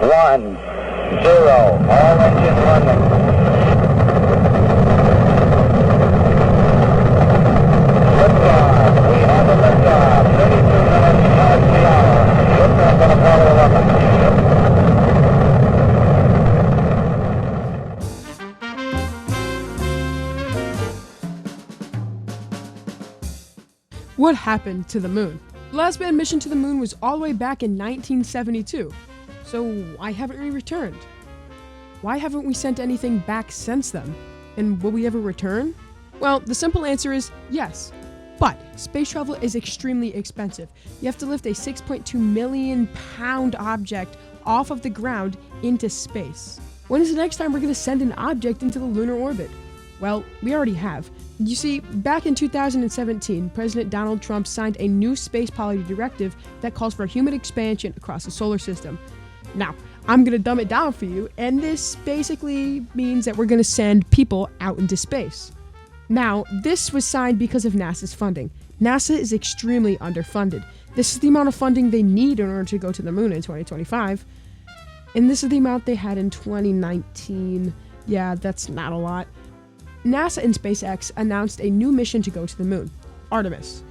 1, 0. All engine running. Liftoff. We have a liftoff. 32 minutes past the hour. Liftoff on Apollo 11. What happened to the moon? The last manned mission to the moon was all the way back in 1972. So why haven't we returned? Why haven't we sent anything back since then? And will we ever return? Well, the simple answer is yes. But space travel is extremely expensive. You have to lift a 6.2 million pound object off of the ground into space. When is the next time we're going to send an object into the lunar orbit? Well, we already have. You see, back in 2017, President Donald Trump signed a new space policy directive that calls for human expansion across the solar system. Now, I'm going to dumb it down for you, and this basically means that we're going to send people out into space. Now, this was signed because of NASA's funding. NASA is extremely underfunded. This is the amount of funding they need in order to go to the moon in 2025. And this is the amount they had in 2019. Yeah, that's not a lot. NASA and SpaceX announced a new mission to go to the moon, Artemis.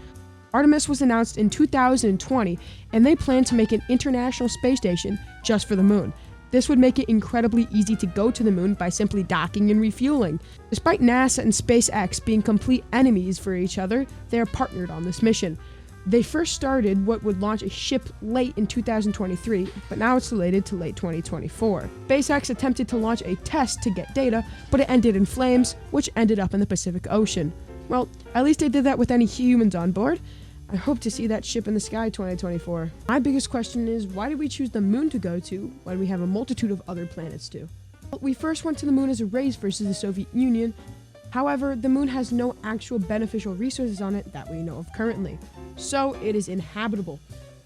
Artemis was announced in 2020, and they plan to make an international space station just for the moon. This would make it incredibly easy to go to the moon by simply docking and refueling. Despite NASA and SpaceX being complete enemies for each other, they are partnered on this mission. They first started what would launch a ship late in 2023, but now it's delayed to late 2024. SpaceX attempted to launch a test to get data, but it ended in flames, which ended up in the Pacific Ocean. Well, at least they did that with any humans on board. I hope to see that ship in the sky 2024. My biggest question is, why did we choose the moon to go to when we have a multitude of other planets too? Well, we first went to the moon as a race versus the Soviet Union. However, the moon has no actual beneficial resources on it that we know of currently, so it is inhabitable.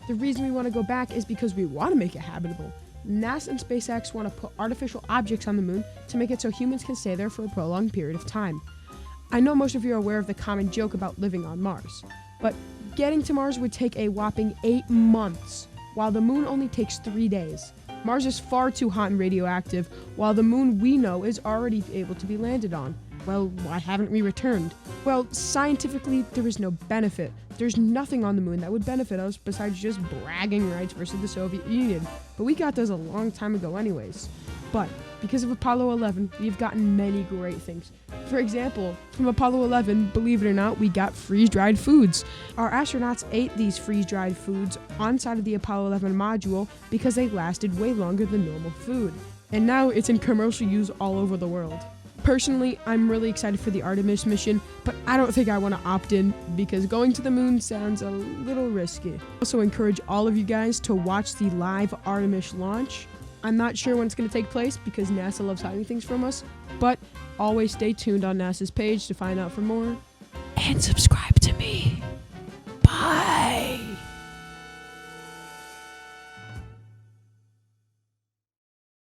The reason we want to go back is because we want to make it habitable. NASA and SpaceX want to put artificial objects on the moon to make it so humans can stay there for a prolonged period of time. I know most of you are aware of the common joke about living on Mars, but getting to Mars would take a whopping 8 months, while the moon only takes 3 days. Mars is far too hot and radioactive, while the moon we know is already able to be landed on. Well, why haven't we returned? Well, scientifically, there is no benefit. There's nothing on the moon that would benefit us besides just bragging rights versus the Soviet Union. But we got those a long time ago anyways. But because of Apollo 11, we've gotten many great things. For example, from Apollo 11, believe it or not, we got freeze-dried foods. Our astronauts ate these freeze-dried foods on side of the Apollo 11 module because they lasted way longer than normal food. And now it's in commercial use all over the world. Personally, I'm really excited for the Artemis mission, but I don't think I want to opt in because going to the moon sounds a little risky. I also encourage all of you guys to watch the live Artemis launch. I'm not sure when it's going to take place because NASA loves hiding things from us, but always stay tuned on NASA's page to find out for more. And subscribe to me. Bye!